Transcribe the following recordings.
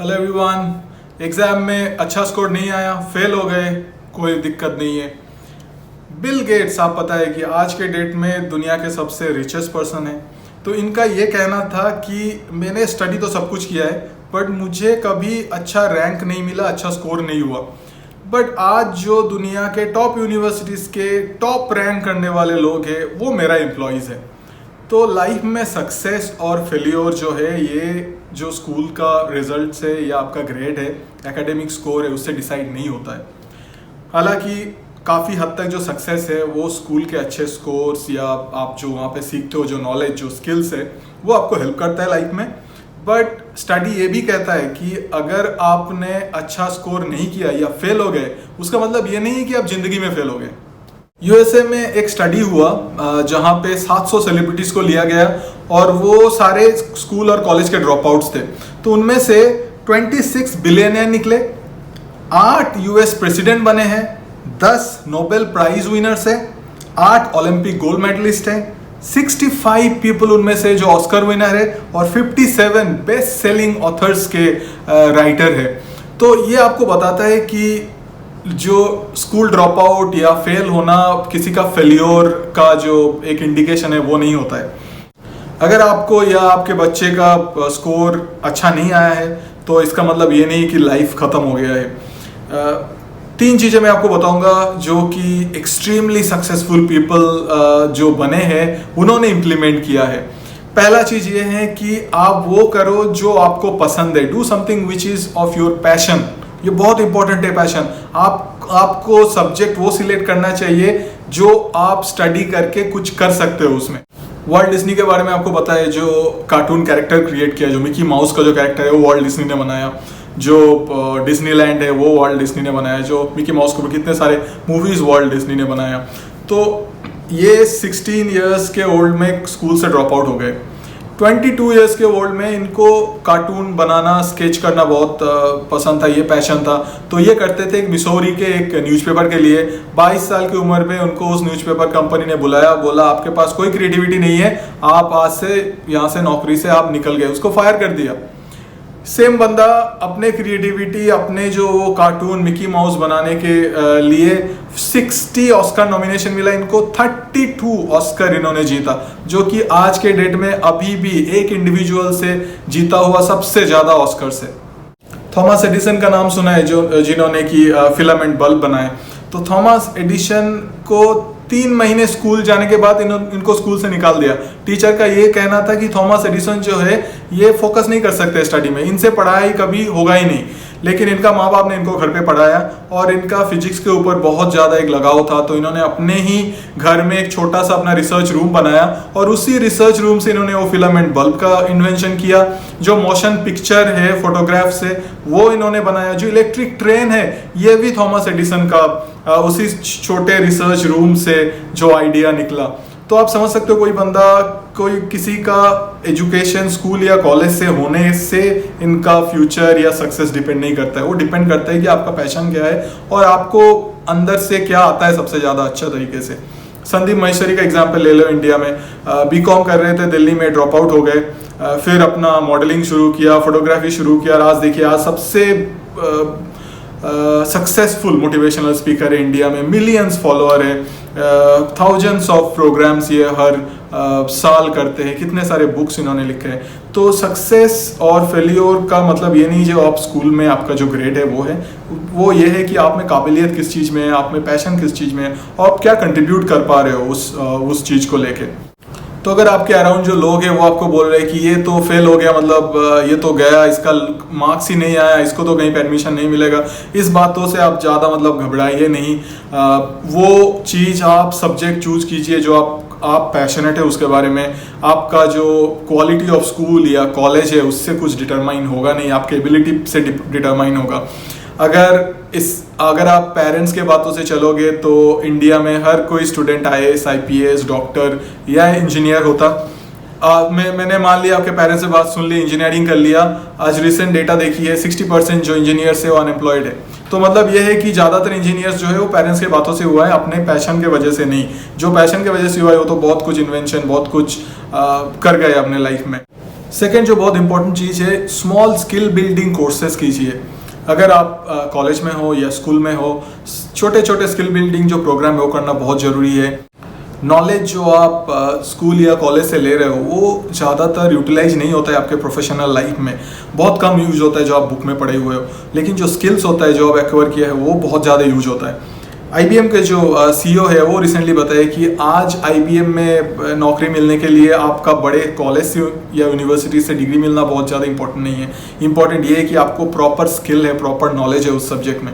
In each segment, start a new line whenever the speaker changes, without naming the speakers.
Hello everyone. Exam में अच्छा score नहीं आया, फेल हो गए, कोई दिक्कत नहीं है। बिल गेट्स, आप पता है कि आज के डेट में दुनिया के सबसे रिचेस्ट पर्सन है। तो इनका ये कहना था कि मैंने स्टडी तो सब कुछ किया है बट मुझे कभी अच्छा रैंक नहीं मिला, अच्छा स्कोर नहीं हुआ। बट आज जो दुनिया के टॉप यूनिवर्सिटीज़ के टॉप रैंक करने वाले लोग हैं वो मेरा एम्प्लॉयज़ है। तो लाइफ में सक्सेस और फेलियर जो है ये जो स्कूल का रिजल्ट से या आपका ग्रेड है, एकेडमिक स्कोर है, उससे डिसाइड नहीं होता है। हालांकि काफ़ी हद तक जो सक्सेस है वो स्कूल के अच्छे स्कोर्स या आप जो वहाँ पे सीखते हो, जो नॉलेज, जो स्किल्स है, वो आपको हेल्प करता है लाइफ में। बट स्टडी ये भी कहता है कि अगर आपने अच्छा स्कोर नहीं किया या फेल हो गए, उसका मतलब ये नहीं है कि आप ज़िंदगी में फेल हो गए। यूएसए में एक स्टडी हुआ जहाँ पे 700 सेलिब्रिटीज़ को लिया गया और वो सारे स्कूल और कॉलेज के ड्रॉप आउट्स थे। तो उनमें से 26 बिलियनियर निकले, 8 यूएस प्रेसिडेंट बने हैं, 10 नोबेल प्राइज विनर्स हैं, 8 ओलंपिक गोल्ड मेडलिस्ट हैं, 65 पीपल उनमें से जो ऑस्कर विनर है और 57 बेस्ट सेलिंग ऑथर्स के राइटर है। तो ये आपको बताता है कि जो स्कूल ड्रॉप आउट या फेल होना किसी का फेलियर का जो एक इंडिकेशन है वो नहीं होता है। अगर आपको या आपके बच्चे का स्कोर अच्छा नहीं आया है तो इसका मतलब ये नहीं कि लाइफ ख़त्म हो गया है। 3 चीज़ें मैं आपको बताऊंगा जो कि एक्सट्रीमली सक्सेसफुल पीपल जो बने हैं उन्होंने इम्प्लीमेंट किया है। पहला चीज़ ये है कि आप वो करो जो आपको पसंद है। Do something which is of your passion. ये बहुत इंपॉर्टेंट है, पैशन। आपको सब्जेक्ट वो सिलेक्ट करना चाहिए जो आप स्टडी करके कुछ कर सकते हो उसमें। वॉल्ट डिज्नी के बारे में आपको पता है, जो कार्टून कैरेक्टर क्रिएट किया, जो मिकी माउस का जो कैरेक्टर है वो वॉल्ट डिज्नी ने बनाया। जो डिज्नीलैंड है वो वॉल्ट डिज्नी ने बनाया। जो मिकी माउस को कितने सारे मूवीज वॉल्ट डिज्नी ने बनाया। तो ये 16 ईयर्स के ओल्ड में स्कूल से ड्रॉप आउट हो गए। 22 ईयर्स के ओल्ड में इनको कार्टून बनाना, स्केच करना बहुत पसंद था, ये पैशन था। तो ये करते थे मिसौरी के एक न्यूज़पेपर के लिए। 22 साल की उम्र में उनको उस न्यूज़पेपर कंपनी ने बुलाया, बोला आपके पास कोई क्रिएटिविटी नहीं है, आप आज से यहाँ से नौकरी से आप निकल गए। उसको फायर कर दिया। सेम बंदा अपने क्रिएटिविटी, अपने जो कार्टून मिकी माउस बनाने के लिए 60 ऑस्कर नॉमिनेशन मिला इनको, 32 ऑस्कर इन्होंने जीता, जो कि आज के डेट में अभी भी एक इंडिविजुअल से जीता हुआ सबसे ज़्यादा ऑस्कर से। थॉमस एडिसन का नाम सुना है, जो जिन्होंने की फिलामेंट बल्ब बनाए। तो थॉमस एडिसन को 3 महीने स्कूल जाने के बाद इनको स्कूल से निकाल दिया। टीचर का ये कहना था कि थॉमस एडिसन जो है ये फोकस नहीं कर सकते स्टडी में, इनसे पढ़ाई कभी होगा ही नहीं। लेकिन इनका माँ बाप ने इनको घर पे पढ़ाया और इनका फिजिक्स के ऊपर बहुत ज़्यादा एक लगाव था। तो इन्होंने अपने ही घर में एक छोटा सा अपना रिसर्च रूम बनाया और उसी रिसर्च रूम से इन्होंने वो फिलामेंट बल्ब का इन्वेंशन किया। जो मोशन पिक्चर है, फोटोग्राफ से, वो इन्होंने बनाया। जो इलेक्ट्रिक ट्रेन है ये भी थॉमस एडिसन का उसी छोटे रिसर्च रूम से जो आइडिया निकला। तो आप समझ सकते हो कोई बंदा, कोई किसी का एजुकेशन स्कूल या कॉलेज से होने से इनका फ्यूचर या सक्सेस डिपेंड नहीं करता है। वो डिपेंड करता है कि आपका पैशन क्या है और आपको अंदर से क्या आता है सबसे ज़्यादा अच्छा तरीके से। संदीप महेश्वरी का एग्जाम्पल ले लो। इंडिया में बीकॉम कर रहे थे, दिल्ली में ड्रॉप आउट हो गए, फिर अपना मॉडलिंग शुरू किया, फोटोग्राफी शुरू किया और आज देखिए आज सबसे सक्सेसफुल मोटिवेशनल स्पीकर है इंडिया में। मिलियंस फॉलोअर है, थाउजेंड्स ऑफ प्रोग्राम्स ये हर साल करते हैं, कितने सारे बुक्स इन्होंने लिखे हैं। तो सक्सेस और फेलियर का मतलब ये नहीं जो आप स्कूल में आपका जो ग्रेड है वो ये है कि आप में काबिलियत किस चीज़ में है, आप में पैशन किस चीज़ में है और आप क्या कंट्रीब्यूट कर पा रहे हो उस चीज़ को लेके। तो अगर आपके अराउंड जो लोग हैं वो आपको बोल रहे हैं कि ये तो फेल हो गया, मतलब ये तो गया, इसका मार्क्स ही नहीं आया, इसको तो कहीं पे एडमिशन नहीं मिलेगा, इस बातों से आप ज़्यादा मतलब घबराइए नहीं। वो चीज़ आप सब्जेक्ट चूज कीजिए जो आप पैशनेट है उसके बारे में। आपका जो क्वालिटी ऑफ स्कूल या कॉलेज है उससे कुछ डिटरमाइन होगा नहीं, आपके एबिलिटी से डिटरमाइन होगा। अगर आप पेरेंट्स के बातों से चलोगे तो इंडिया में हर कोई स्टूडेंट IAS, IPS, डॉक्टर या इंजीनियर होता। मैंने मान लिया आपके पेरेंट्स से बात सुन ली, इंजीनियरिंग कर लिया, आज रिसेंट डेटा देखी है 60% जो इंजीनियर्स है वो अनएम्प्लॉयड है। तो मतलब यह है कि ज़्यादातर इंजीनियर्स जो है वो पेरेंट्स के बातों से हुआ है, अपने पैशन के वजह से नहीं। जो पैशन के वजह से हुआ है वो तो बहुत कुछ इन्वेंशन, बहुत कुछ कर गए अपने लाइफ में। सेकेंड जो बहुत इंपॉर्टेंट चीज़ है, स्मॉल स्किल बिल्डिंग कोर्सेज कीजिए। अगर आप कॉलेज में हो या स्कूल में हो, छोटे छोटे स्किल बिल्डिंग जो प्रोग्राम है वो करना बहुत ज़रूरी है। नॉलेज जो आप स्कूल या कॉलेज से ले रहे हो वो ज़्यादातर यूटिलाइज नहीं होता है आपके प्रोफेशनल लाइफ में, बहुत कम यूज होता है जो आप बुक में पढ़े हुए हो। लेकिन जो स्किल्स होता है जो आप एक्वायर किया है वो बहुत ज़्यादा यूज होता है। IBM के जो CEO है वो रिसेंटली बताया कि आज IBM में नौकरी मिलने के लिए आपका बड़े कॉलेज से या यूनिवर्सिटी से डिग्री मिलना बहुत ज़्यादा इंपॉर्टेंट नहीं है। इंपॉर्टेंट ये है कि आपको प्रॉपर स्किल है, प्रॉपर नॉलेज है उस सब्जेक्ट में।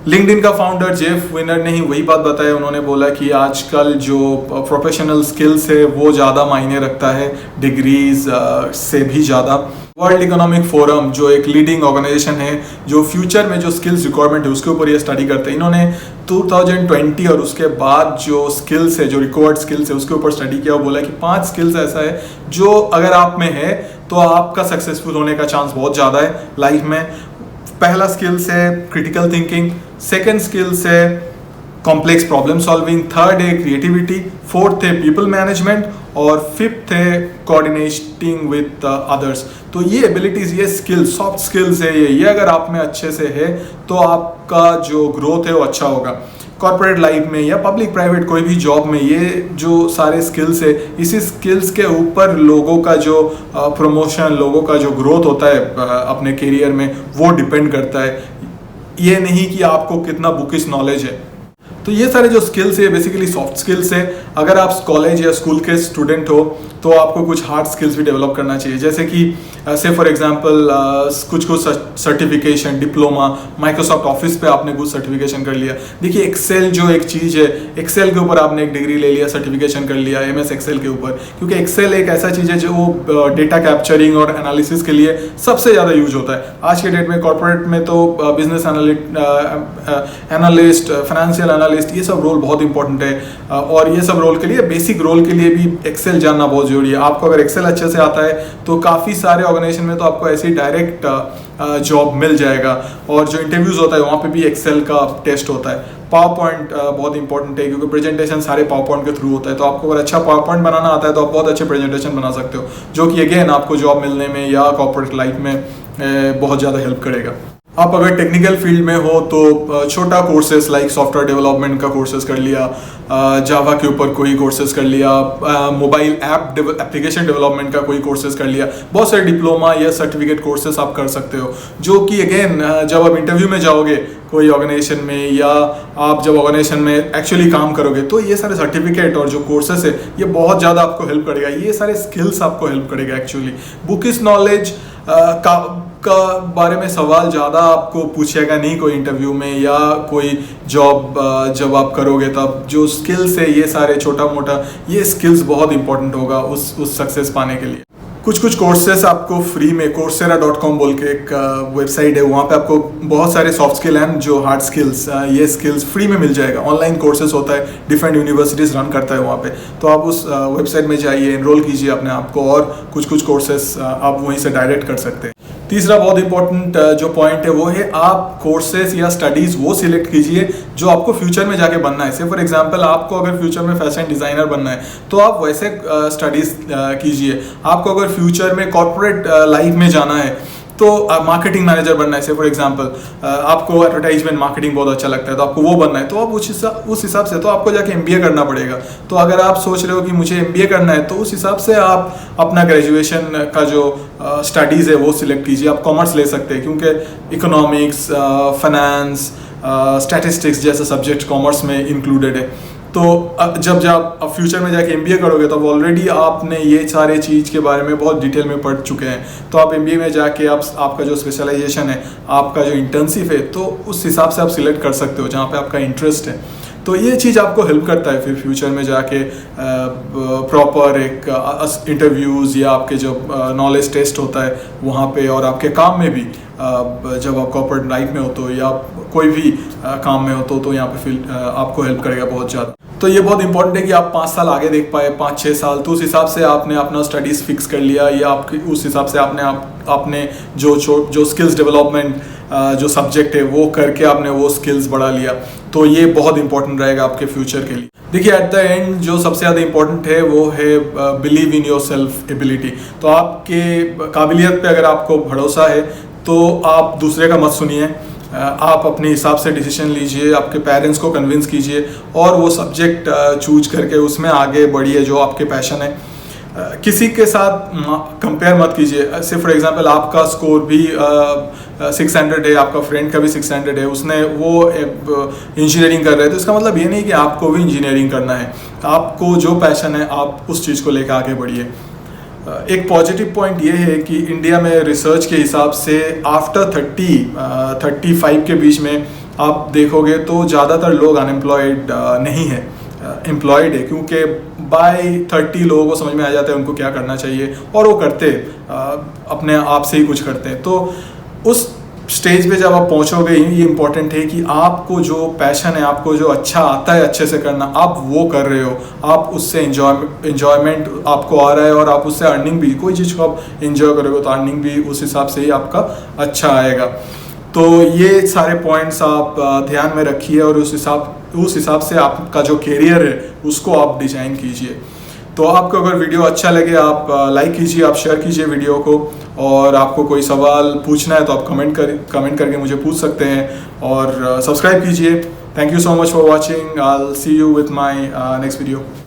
लिंक्डइन का फाउंडर जेफ विनर ने ही वही बात बताया। उन्होंने बोला कि आजकल जो प्रोफेशनल स्किल्स है वो ज़्यादा मायने रखता है डिग्रीज से भी ज़्यादा। वर्ल्ड इकोनॉमिक फोरम जो एक लीडिंग ऑर्गेनाइजेशन है जो फ्यूचर में जो स्किल्स रिक्वायरमेंट है उसके ऊपर ये स्टडी करते हैं। इन्होंने 2020 और उसके बाद जो स्किल्स है, जो रिक्वायर्ड स्किल्स है उसके ऊपर स्टडी किया और बोला कि 5 स्किल्स ऐसा है जो अगर आप में है तो आपका सक्सेसफुल होने का चांस बहुत ज़्यादा है लाइफ में। पहला स्किल्स है क्रिटिकल थिंकिंग, सेकेंड स्किल्स है कॉम्प्लेक्स प्रॉब्लम सॉल्विंग, थर्ड है क्रिएटिविटी, फोर्थ है पीपल मैनेजमेंट और फिफ्थ है कोऑर्डिनेटिंग विद अदर्स। तो ये एबिलिटीज, ये स्किल्स, सॉफ्ट स्किल्स है ये अगर आप में अच्छे से है तो आपका जो ग्रोथ है वो अच्छा होगा। कॉर्पोरेट लाइफ में या पब्लिक प्राइवेट कोई भी जॉब में ये जो सारे स्किल्स है, इसी स्किल्स के ऊपर लोगों का जो प्रमोशन, लोगों का जो ग्रोथ होता है अपने करियर में वो डिपेंड करता है। ये नहीं कि आपको कितना बुकिश नॉलेज है। तो ये सारे जो स्किल्स है बेसिकली सॉफ्ट स्किल्स है। अगर आप कॉलेज या स्कूल के स्टूडेंट हो तो आपको कुछ हार्ड स्किल्स भी डेवलप करना चाहिए, जैसे कि से फॉर एग्जांपल कुछ सर्टिफिकेशन, डिप्लोमा, माइक्रोसॉफ्ट ऑफिस पे आपने कुछ सर्टिफिकेशन कर लिया। देखिए एक्सेल जो एक चीज़ है, एक्सेल के ऊपर आपने एक डिग्री ले लिया, सर्टिफिकेशन कर लिया MS एक्सेल के ऊपर, क्योंकि एक्सेल एक ऐसा चीज़ है जो डेटा कैप्चरिंग और एनालिसिस के लिए सबसे ज़्यादा यूज होता है। आज के डेट में कॉर्पोरेट में तो बिजनेस एनालिस्ट, फाइनेंशियल एनालिस्ट, ये सब रोल बहुत इंपॉर्टेंट है और ये सब रोल के लिए, बेसिक रोल के लिए भी एक्सेल जानना बहुत जरूरी है। आपको अगर एक्सेल अच्छे से आता है तो काफ़ी सारे ऑर्गेनाइजेशन में तो आपको ऐसे ही डायरेक्ट जॉब मिल जाएगा। और जो इंटरव्यूज होता है वहाँ पे भी एक्सेल का टेस्ट होता है। पावर पॉइंट बहुत इंपॉर्टेंट है क्योंकि प्रेजेंटेशन सारे पावर पॉइंट के थ्रू होता है। तो आपको अगर अच्छा पावर पॉइंट बनाना आता है तो आप बहुत अच्छे प्रेजेंटेशन बना सकते हो, जो कि अगेन आपको जॉब मिलने में या कॉर्पोरेट लाइफ में बहुत ज़्यादा हेल्प करेगा। आप अगर टेक्निकल फील्ड में हो तो छोटा कोर्सेज लाइक सॉफ्टवेयर डेवलपमेंट का कोर्सेज कर लिया, जावा के ऊपर कोई कोर्सेज कर लिया, मोबाइल ऐप एप्लीकेशन डेवलपमेंट का कोई कोर्सेज कर लिया। बहुत सारे डिप्लोमा या सर्टिफिकेट कोर्सेज आप कर सकते हो, जो कि अगेन जब आप इंटरव्यू में जाओगे कोई ऑर्गेनाइजेशन में या आप जब ऑर्गेनाइजेशन में एक्चुअली काम करोगे तो ये सारे सर्टिफिकेट और जो कोर्सेज है ये बहुत ज़्यादा आपको हेल्प करेगा। ये सारे स्किल्स आपको हेल्प करेगा एक्चुअली। बुकिश नॉलेज का बारे में सवाल ज़्यादा आपको पूछेगा नहीं कोई इंटरव्यू में या कोई जॉब जब आप करोगे, तब जो स्किल्स है ये सारे छोटा मोटा ये स्किल्स बहुत इंपॉर्टेंट होगा उस सक्सेस पाने के लिए। कुछ कोर्सेस आपको फ्री में, coursera.com बोल के एक वेबसाइट है, वहाँ पे आपको बहुत सारे सॉफ्ट स्किल एंड जो हार्ड स्किल्स ये स्किल्स फ्री में मिल जाएगा। ऑनलाइन कोर्सेज होता है, डिफरेंट यूनिवर्सिटीज़ रन करता है वहाँ पे। तो आप उस वेबसाइट में जाइए, एनरोल कीजिए अपने आप को और कुछ कोर्सेस आप वहीं से डायरेक्ट कर सकते हैं। तीसरा बहुत इंपॉर्टेंट जो पॉइंट है वो है आप कोर्सेज या स्टडीज़ वो सिलेक्ट कीजिए जो आपको फ्यूचर में जाके बनना है। से फॉर एग्जांपल आपको अगर फ्यूचर में फैशन डिज़ाइनर बनना है तो आप वैसे स्टडीज़ कीजिए। आपको अगर फ्यूचर में कॉर्पोरेट लाइफ में जाना है तो मार्केटिंग मैनेजर बनना है, से फॉर एग्जांपल आपको एडवर्टाइजमेंट मार्केटिंग बहुत अच्छा लगता है तो आपको वो बनना है, तो आप उस हिसाब से तो आपको जाके MBA करना पड़ेगा। तो अगर आप सोच रहे हो कि मुझे MBA करना है तो उस हिसाब से आप अपना ग्रेजुएशन का जो स्टडीज़ है वो सिलेक्ट कीजिए। आप कॉमर्स ले सकते हैं क्योंकि इकोनॉमिक्स, फाइनेंस, स्टैटिस्टिक्स जैसे सब्जेक्ट कॉमर्स में इंक्लूडेड है। तो जब आप फ्यूचर में जाके MBA करोगे तो ऑलरेडी आपने ये सारे चीज़ के बारे में बहुत डिटेल में पढ़ चुके हैं। तो आप MBA में जाके आपका जो स्पेशलाइजेशन है, आपका जो इंटर्नशिप है, तो उस हिसाब से आप सिलेक्ट कर सकते हो जहाँ पे आपका इंटरेस्ट है। तो ये चीज़ आपको हेल्प करता है फिर फ्यूचर में जाके प्रॉपर एक इंटरव्यूज़ या आपके जो नॉलेज टेस्ट होता है वहाँ पे, और आपके काम में भी जब आप कॉर्पोरेट लाइफ में हो तो या कोई भी काम में हो तो यहाँ पे फिर आपको हेल्प करेगा बहुत ज़्यादा। तो ये बहुत इंपॉर्टेंट है कि आप 5 साल आगे देख पाए, 5-6 साल, तो उस हिसाब से आपने अपना स्टडीज़ फिक्स कर लिया या आपके उस हिसाब से आपने जो स्किल्स डेवलपमेंट जो सब्जेक्ट है वो करके आपने वो स्किल्स बढ़ा लिया। तो ये बहुत इंपॉर्टेंट रहेगा आपके फ्यूचर के लिए। देखिए एट द एंड जो सबसे ज़्यादा इम्पोर्टेंट है वो है believe in your self ability. तो आपके काबिलियत पे अगर आपको भरोसा है तो आप दूसरे का मत सुनिए, आप अपने हिसाब से डिसीजन लीजिए, आपके पेरेंट्स को कन्विंस कीजिए और वो सब्जेक्ट चूज करके उसमें आगे बढ़िए जो आपके पैशन है। किसी के साथ कंपेयर मत कीजिए। से फॉर एग्जांपल आपका स्कोर भी 600 है, आपका फ्रेंड का भी 600 है, उसने वो इंजीनियरिंग कर रहे हैं, तो इसका मतलब ये नहीं कि आपको भी इंजीनियरिंग करना है। आपको जो पैशन है आप उस चीज़ को लेकर आगे बढ़िए। एक पॉजिटिव पॉइंट ये है कि इंडिया में रिसर्च के हिसाब से आफ्टर 35 के बीच में आप देखोगे तो ज़्यादातर लोग अनएम्प्लॉयड नहीं है, एम्प्लॉयड है, क्योंकि बाय 30 लोगों को समझ में आ जाता है उनको क्या करना चाहिए और वो करते अपने आप से ही कुछ करते हैं। तो उस स्टेज पे जब आप पहुंचोगे, ये इम्पोर्टेंट है कि आपको जो पैशन है, आपको जो अच्छा आता है अच्छे से करना, आप वो कर रहे हो, आप उससे इंजॉयमेंट आपको आ रहा है और आप उससे अर्निंग भी, कोई चीज़ को आप इंजॉय करोगे तो अर्निंग भी उस हिसाब से ही आपका अच्छा आएगा। तो ये सारे पॉइंट्स आप ध्यान में रखिए और उस हिसाब से आपका जो कैरियर है उसको आप डिज़ाइन कीजिए। तो आपको अगर वीडियो अच्छा लगे आप लाइक कीजिए, आप शेयर कीजिए वीडियो को, और आपको कोई सवाल पूछना है तो आप कमेंट करके मुझे पूछ सकते हैं, और सब्सक्राइब कीजिए। Thank you so much for watching. I will see you with my next video.